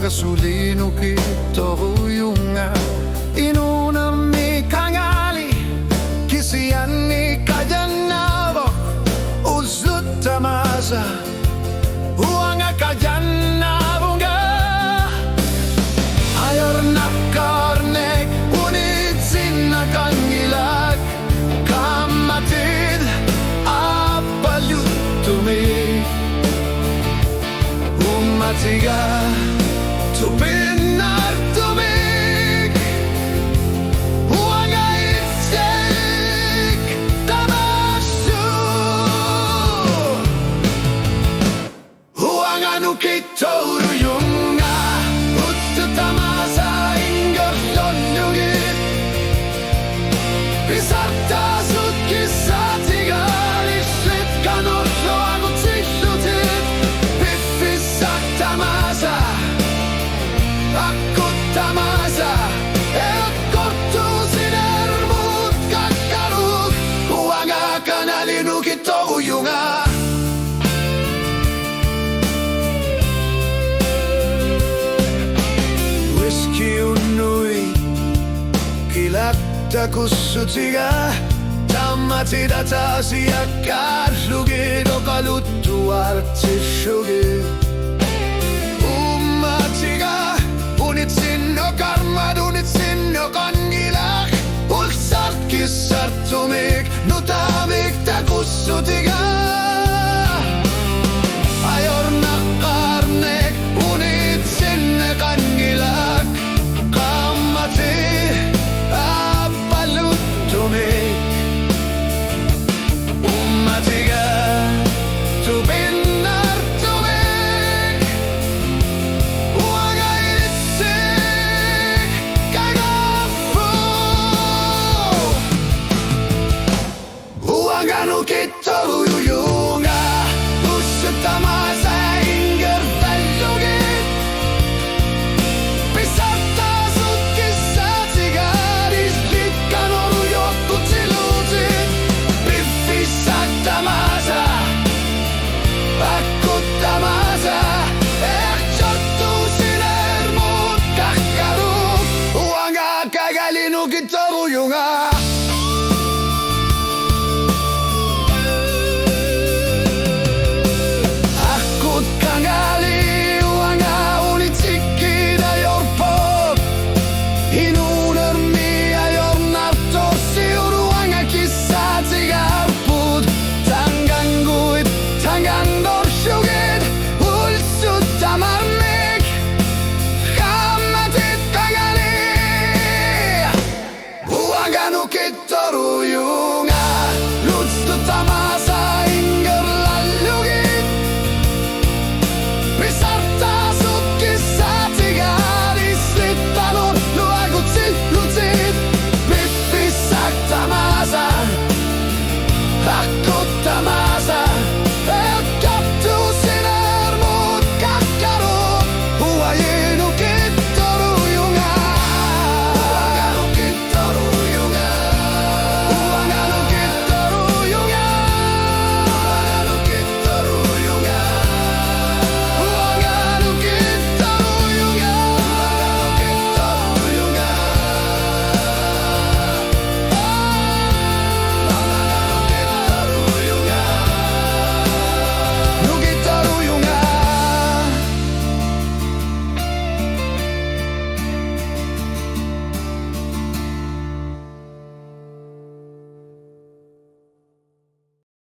gasolino kittorujunga inunami kangali kisiani kajanavo uzutamaza uanga kajanavunga ayorna karne unitsina kangilak kamatid apalutumi umatiga tupinar tumig uanga itsik tamasu uanga nukitoruyunga uttamasa ingorlonnugit pisarta sutkisatiga lishit kanotloagu tislutit piffisattamasa akkuttamasa eotkortusinermut kakkarut uanga kanalinukittorujunga whisky unnui kilakta kussutiga tammatida taasiakkaallugit okaluttuartissugit ummatiga unitsinno karmad unitsinno kangilak ulsart kissartumik nutamik ta kussutiga